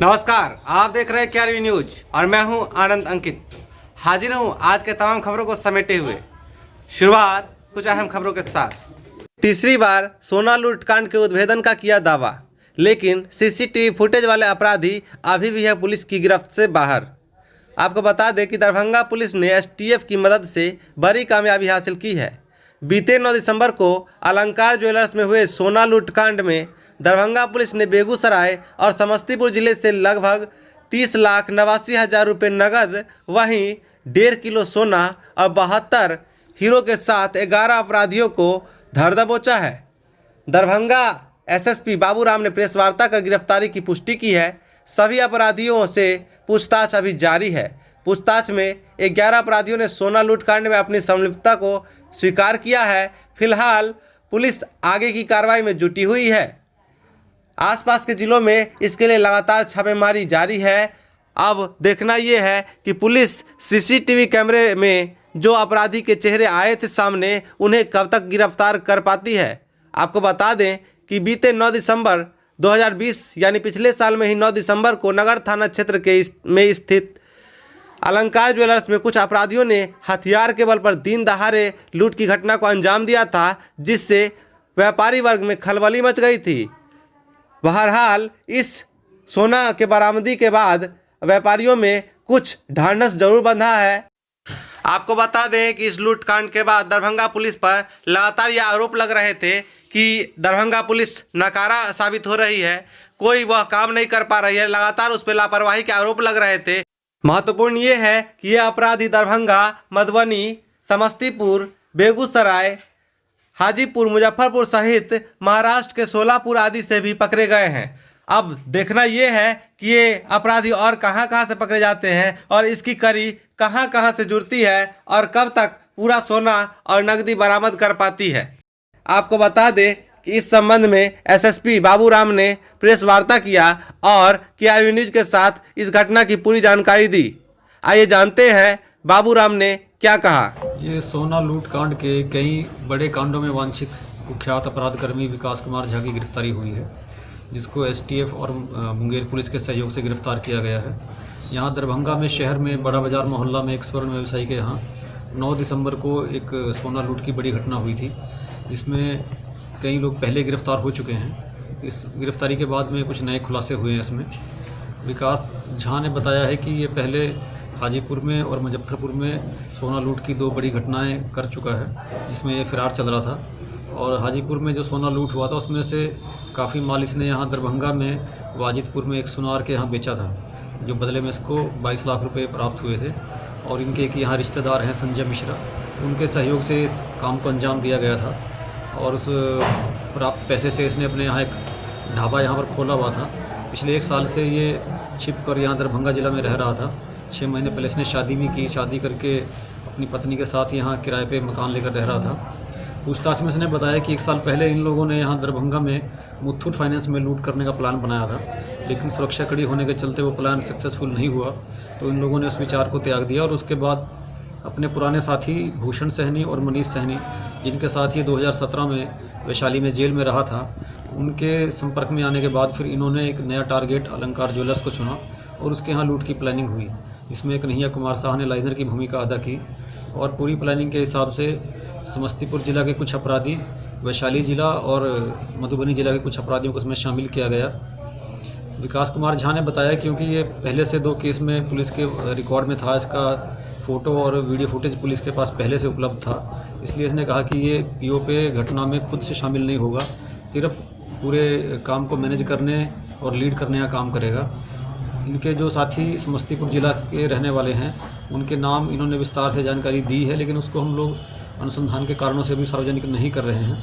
नमस्कार, आप देख रहे हैं केआरवी न्यूज और मैं हूं आनंद अंकित। हाजिर हूं आज के तमाम खबरों को समेटे हुए। शुरुआत कुछ अहम खबरों के साथ। तीसरी बार सोना लूटकांड के उद्भेदन का किया दावा, लेकिन सीसीटीवी फुटेज वाले अपराधी अभी भी है पुलिस की गिरफ्त से बाहर। आपको बता दें कि दरभंगा पुलिस ने एसटीएफ की मदद से बड़ी कामयाबी हासिल की है। बीते 9 दिसंबर को अलंकार ज्वेलर्स में हुए सोना लूटकांड में दरभंगा पुलिस ने बेगूसराय और समस्तीपुर जिले से लगभग 30,89,000 रुपये नकद, वहीं 1.5 किलो सोना और 72 हीरो के साथ 11 अपराधियों को धर दबोचा है। दरभंगा एसएसपी बाबूराम ने प्रेस वार्ता कर गिरफ्तारी की पुष्टि की है। सभी अपराधियों से पूछताछ अभी जारी है। पूछताछ में 11 अपराधियों ने सोना लूटकांड में अपनी संलिप्तता को स्वीकार किया है। फिलहाल पुलिस आगे की कार्रवाई में जुटी हुई है। आसपास के जिलों में इसके लिए लगातार छापेमारी जारी है। अब देखना यह है कि पुलिस सीसीटीवी कैमरे में जो अपराधी के चेहरे आए थे सामने, उन्हें कब तक गिरफ्तार कर पाती है। आपको बता दें कि बीते 9 दिसंबर 2020 यानी पिछले साल में ही 9 दिसंबर को नगर थाना क्षेत्र में स्थित अलंकार ज्वेलर्स में कुछ अपराधियों ने हथियार के बल पर दिन दहाड़े लूट की घटना को अंजाम दिया था, जिससे व्यापारी वर्ग में खलबली मच गई थी। बहरहाल इस सोना के बरामदी के बाद व्यापारियों में कुछ ढांढस जरूर बंधा है। आपको बता दें कि इस लूटकांड के बाद दरभंगा पुलिस पर लगातार यह आरोप लग रहे थे कि दरभंगा पुलिस नाकारा साबित हो रही है, कोई वह काम नहीं कर पा रही है। लगातार उस पर लापरवाही के आरोप लग रहे थे। महत्वपूर्ण ये है कि ये अपराधी दरभंगा, मधुबनी, समस्तीपुर, बेगूसराय, हाजीपुर, मुजफ्फरपुर सहित महाराष्ट्र के सोलापुर आदि से भी पकड़े गए हैं। अब देखना ये है कि ये अपराधी और कहां से पकड़े जाते हैं और इसकी कड़ी कहां से जुड़ती है और कब तक पूरा सोना और नकदी बरामद कर पाती है। आपको बता दें कि इस संबंध में एसएसपी बाबूराम ने प्रेस वार्ता किया और केआरवी न्यूज के साथ इस घटना की पूरी जानकारी दी। आइए जानते हैं बाबूराम ने क्या कहा। ये सोना लूट कांड के कई बड़े कांडों में वांछित कुख्यात अपराधकर्मी विकास कुमार झा की गिरफ्तारी हुई है, जिसको एसटीएफ और मुंगेर पुलिस के सहयोग से गिरफ्तार किया गया है। यहाँ दरभंगा में शहर में बड़ा बाजार मोहल्ला में एक स्वर्ण व्यवसायी के यहाँ 9 दिसंबर को एक सोना लूट की बड़ी घटना हुई थी, जिसमें कई लोग पहले गिरफ्तार हो चुके हैं। इस गिरफ्तारी के बाद में कुछ नए खुलासे हुए हैं। इसमें विकास झा ने बताया है कि ये पहले हाजीपुर में और मुजफ्फरपुर में सोना लूट की 2 बड़ी घटनाएं कर चुका है, जिसमें ये फरार चल रहा था। और हाजीपुर में जो सोना लूट हुआ था उसमें से काफ़ी माल इसने यहाँ दरभंगा में वाजिदपुर में एक सुनार के यहाँ बेचा था, जो बदले में इसको 22 लाख रुपए प्राप्त हुए थे। और इनके एक यहाँ रिश्तेदार हैं संजय मिश्रा, उनके सहयोग से इस काम को अंजाम दिया गया था। और उस प्राप्त पैसे से इसने अपने यहाँ एक ढाबा यहाँ पर खोला हुआ था। पिछले 1 साल से ये छिप कर यहाँ दरभंगा ज़िला में रह रहा था। 6 महीने पहले इसने शादी भी की। शादी करके अपनी पत्नी के साथ यहाँ किराए पे मकान लेकर रह रहा था। पूछताछ में इसने बताया कि 1 साल पहले इन लोगों ने यहाँ दरभंगा में मुथूट फाइनेंस में लूट करने का प्लान बनाया था, लेकिन सुरक्षा कड़ी होने के चलते वो प्लान सक्सेसफुल नहीं हुआ। तो इन लोगों ने उस विचार को त्याग दिया और उसके बाद अपने पुराने साथी भूषण सहनी और मनीष सहनी, जिनके साथ ये 2017 में वैशाली में जेल में रहा था, उनके संपर्क में आने के बाद फिर इन्होंने एक नया टारगेट अलंकार ज्वेलर्स को चुना और उसके यहाँ लूट की प्लानिंग हुई। इसमें कन्हैया कुमार शाह ने लाइनर की भूमिका अदा की और पूरी प्लानिंग के हिसाब से समस्तीपुर जिला के कुछ अपराधी, वैशाली जिला और मधुबनी जिला के कुछ अपराधियों को इसमें शामिल किया गया। विकास कुमार झा ने बताया क्योंकि ये पहले से 2 केस में पुलिस के रिकॉर्ड में था, इसका फ़ोटो और वीडियो फुटेज पुलिस के पास पहले से उपलब्ध था, इसलिए इसने कहा कि ये पीओ पे घटना में खुद से शामिल नहीं होगा, सिर्फ पूरे काम को मैनेज करने और लीड करने का काम करेगा। इनके जो साथी समस्तीपुर जिला के रहने वाले हैं, उनके नाम इन्होंने विस्तार से जानकारी दी है, लेकिन उसको हम लोग अनुसंधान के कारणों से भी सार्वजनिक नहीं कर रहे हैं।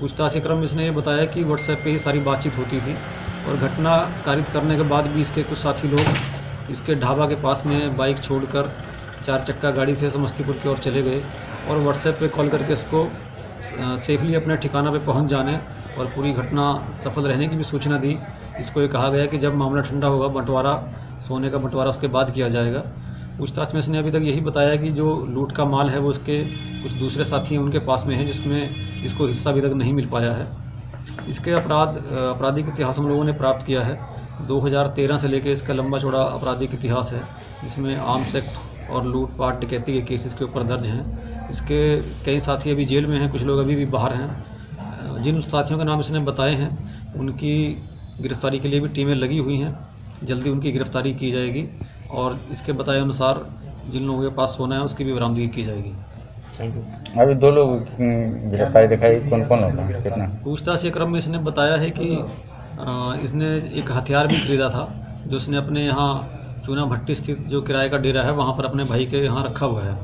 पूछताछ के क्रम में इसने ये बताया कि व्हाट्सएप पे ही सारी बातचीत होती थी और घटना कारित करने के बाद भी इसके कुछ साथी लोग इसके ढाबा के पास में बाइक छोड़कर 4 चक्का गाड़ी से समस्तीपुर की ओर चले गए और व्हाट्सएप पे कॉल करके इसको सेफली अपने ठिकाना पे पहुंच जाने और पूरी घटना सफल रहने की भी सूचना दी। इसको ये कहा गया कि जब मामला ठंडा होगा, बंटवारा, सोने का बंटवारा उसके बाद किया जाएगा। पूछताछ में इसने अभी तक यही बताया कि जो लूट का माल है वो उसके कुछ दूसरे साथी हैं उनके पास में है, जिसमें इसको हिस्सा अभी तक नहीं मिल पाया है। इसके आपराधिक इतिहास हम लोगों ने प्राप्त किया है। 2013 से लेकर इसका लंबा चौड़ा आपराधिक इतिहास है, जिसमें आर्म्स एक्ट और लूटपाट डकैती के केसेस के ऊपर दर्ज हैं। इसके कई साथी अभी जेल में हैं, कुछ लोग अभी भी बाहर हैं। जिन साथियों के नाम इसने बताए हैं उनकी गिरफ्तारी के लिए भी टीमें लगी हुई हैं। जल्दी उनकी गिरफ्तारी की जाएगी और इसके बताए अनुसार जिन लोगों के पास सोना है उसकी भी बरामदगी की जाएगी। अभी 2 लोग गिरफ्तारी दिखाई, कौन कौन लोग हैं, कितना? पूछताछ के क्रम में इसने बताया है कि इसने एक हथियार भी खरीदा था जो इसने अपने यहाँ चूना भट्टी स्थित जो किराए का डेरा है वहाँ पर अपने भाई के यहाँ रखा हुआ है।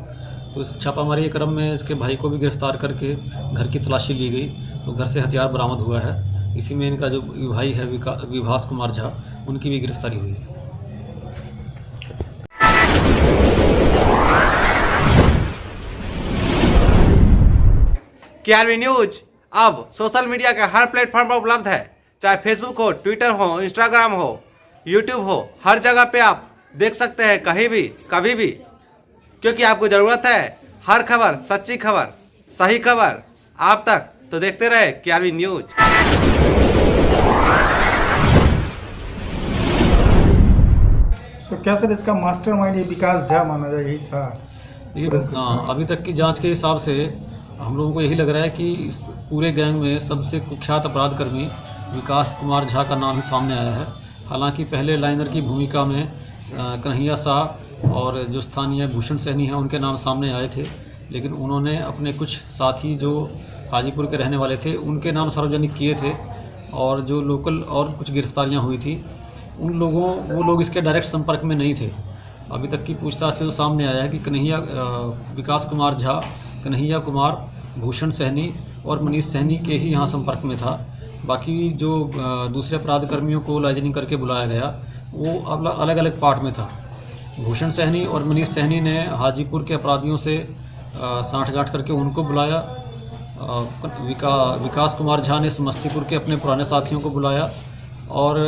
तो इस छापामारी के क्रम में इसके भाई को भी गिरफ्तार करके घर की तलाशी ली गई, तो घर से हथियार बरामद हुआ है। इसी में इनका जो भाई है विभास कुमार झा, उनकी भी गिरफ्तारी हुई है। केआरवी न्यूज अब सोशल मीडिया के हर प्लेटफॉर्म पर उपलब्ध है, चाहे फेसबुक हो, ट्विटर हो, इंस्टाग्राम हो, यूट्यूब हो, हर जगह पे आप देख सकते हैं, कहीं भी कभी भी, क्योंकि आपको ज़रूरत है हर खबर, सच्ची खबर, सही खबर आप तक। तो देखते रहे केआरवी न्यूज। तो क्या सर इसका मास्टरमाइंड ये विकास झा माना जाए, यही था? अभी तक की जांच के हिसाब से हम लोगों को यही लग रहा है कि इस पूरे गैंग में सबसे कुख्यात अपराधकर्मी विकास कुमार झा का नाम ही सामने आया है। हालांकि पहले लाइनर की भूमिका में कन्हैया शाह और जो स्थानीय भूषण सैनी हैं उनके नाम सामने आए थे, लेकिन उन्होंने अपने कुछ साथी जो हाजीपुर के रहने वाले थे उनके नाम सार्वजनिक किए थे, और जो लोकल और कुछ गिरफ्तारियां हुई थी वो लोग इसके डायरेक्ट संपर्क में नहीं थे। अभी तक की पूछताछ से तो सामने आया है कि विकास कुमार झा, कन्हैया कुमार, भूषण सैनी और मनीष सैनी के ही यहाँ संपर्क में था। बाकी जो दूसरे अपराधकर्मियों को लाइजनिंग करके बुलाया गया वो अलग अलग पार्ट में था। भूषण सैनी और मनीष सैनी ने हाजीपुर के अपराधियों से साठगांठ करके उनको बुलाया। विकास कुमार झा ने समस्तीपुर के अपने पुराने साथियों को बुलाया, और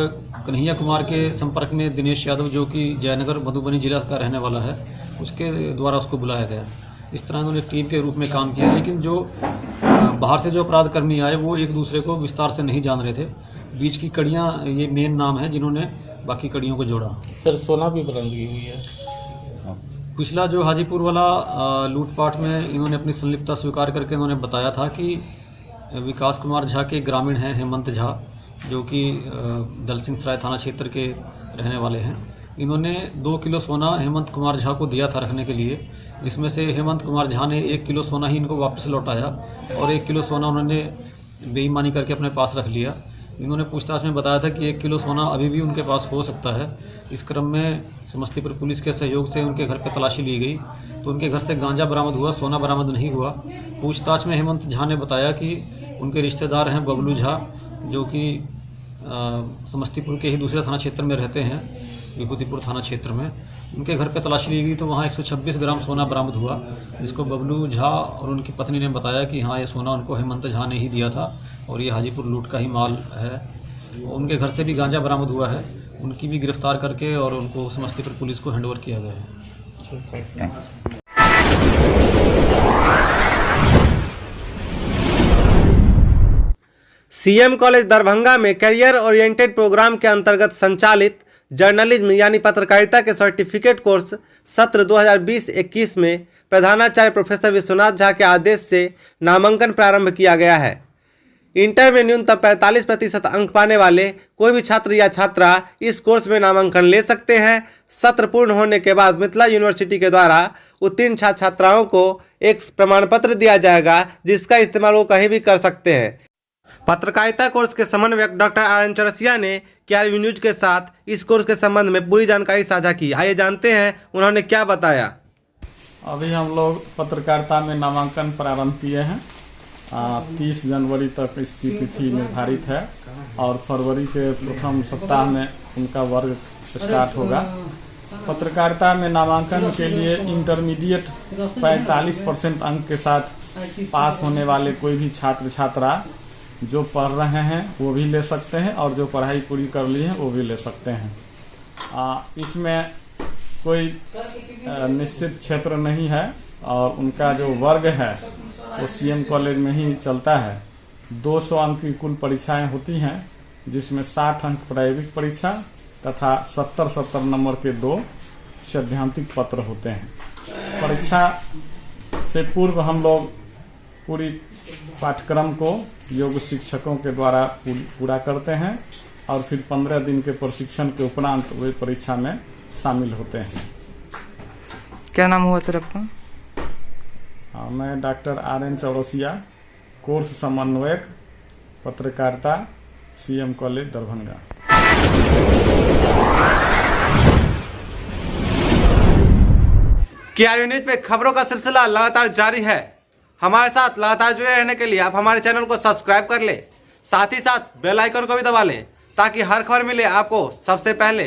कन्हैया कुमार के संपर्क में दिनेश यादव जो कि जयनगर मधुबनी जिला का रहने वाला है, उसके द्वारा उसको बुलाया गया। इस तरह उन्होंने टीम के रूप में काम किया, लेकिन जो बाहर से जो अपराधकर्मी आए वो एक दूसरे को विस्तार से नहीं जान रहे थे। बीच की कड़ियाँ ये मेन नाम है जिन्होंने बाकी कड़ियों को जोड़ा। सर सोना भी बरामदगी हुई है? पिछला जो हाजीपुर वाला लूटपाट में इन्होंने अपनी संलिप्तता स्वीकार करके इन्होंने बताया था कि विकास कुमार झा के ग्रामीण हैं हेमंत झा, जो कि दलसिंह सराय थाना क्षेत्र के रहने वाले हैं। इन्होंने 2 किलो सोना हेमंत कुमार झा को दिया था रखने के लिए, जिसमें से हेमंत कुमार झा ने 1 किलो सोना ही इनको वापस लौटाया और 1 किलो सोना उन्होंने बेईमानी करके अपने पास रख लिया। इन्होंने पूछताछ में बताया था कि 1 किलो सोना अभी भी उनके पास हो सकता है। इस क्रम में समस्तीपुर पुलिस के सहयोग से उनके घर पर तलाशी ली गई, तो उनके घर से गांजा बरामद हुआ, सोना बरामद नहीं हुआ। पूछताछ में हेमंत झा ने बताया कि उनके रिश्तेदार हैं बबलू झा, जो कि समस्तीपुर के ही दूसरे थाना क्षेत्र में रहते हैं, विभूतिपुर थाना क्षेत्र में। उनके घर पे तलाशी ली गई तो वहाँ 126 ग्राम सोना बरामद हुआ, जिसको बबलू झा और उनकी पत्नी ने बताया कि हाँ, ये सोना उनको हेमंत झा ने ही दिया था और ये हाजीपुर लूट का ही माल है। उनके घर से भी गांजा बरामद हुआ है, उनकी भी गिरफ्तार करके और उनको समस्तीपुर पुलिस को हैंडओवर किया गया है। सीएम कॉलेज दरभंगा में करियर ओरिएंटेड प्रोग्राम के अंतर्गत संचालित जर्नलिज्म यानी पत्रकारिता के सर्टिफिकेट कोर्स सत्र 2020-21 में प्रधानाचार्य प्रोफेसर विश्वनाथ झा के आदेश से नामांकन प्रारंभ किया गया है। इंटर में न्यूनतम 45% अंक पाने वाले कोई भी छात्र या छात्रा इस कोर्स में नामांकन ले सकते हैं। सत्र पूर्ण होने के बाद मिथिला यूनिवर्सिटी के द्वारा उत्तीर्ण छात्र छात्राओं को एक प्रमाण पत्र दिया जाएगा, जिसका इस्तेमाल वो कहीं भी कर सकते हैं। पत्रकारिता कोर्स के समन्वयक डॉक्टर आर चौरसिया ने केआरवी न्यूज के साथ इस कोर्स के संबंध में पूरी जानकारी साझा की। आइए जानते हैं उन्होंने क्या बताया। अभी हम लोग पत्रकारिता में नामांकन प्रारंभ किए हैं। 30 जनवरी तक इसकी तिथि निर्धारित है और फरवरी के प्रथम सप्ताह में उनका वर्ग स्टार्ट होगा। पत्रकारिता में नामांकन के लिए इंटरमीडिएट 45% अंक के साथ पास होने वाले कोई भी छात्र छात्रा जो पढ़ रहे हैं वो भी ले सकते हैं और जो पढ़ाई पूरी कर ली है वो भी ले सकते हैं। इसमें कोई निश्चित क्षेत्र नहीं है और उनका जो वर्ग है वो सीएम कॉलेज में ही चलता है। 200 अंक की कुल परीक्षाएं होती हैं जिसमें 60 अंक प्रायोगिक परीक्षा तथा 70 नंबर के 2 सैद्धांतिक पत्र होते हैं। परीक्षा से पूर्व हम लोग पूरी पाठ्यक्रम को योग शिक्षकों के द्वारा पूरा करते हैं और फिर 15 दिन के प्रशिक्षण के उपरांत वे परीक्षा में शामिल होते हैं। क्या नाम हुआ सर आपका? मैं डॉक्टर RN चौरसिया, कोर्स समन्वयक पत्रकारिता, CM college Darbhanga. KRV news पे खबरों का सिलसिला लगातार जारी है। हमारे साथ लगातार जुड़े रहने के लिए आप हमारे चैनल को सब्सक्राइब कर ले, साथ ही साथ बेल आइकन को भी दबा लें ताकि हर खबर मिले आपको सबसे पहले।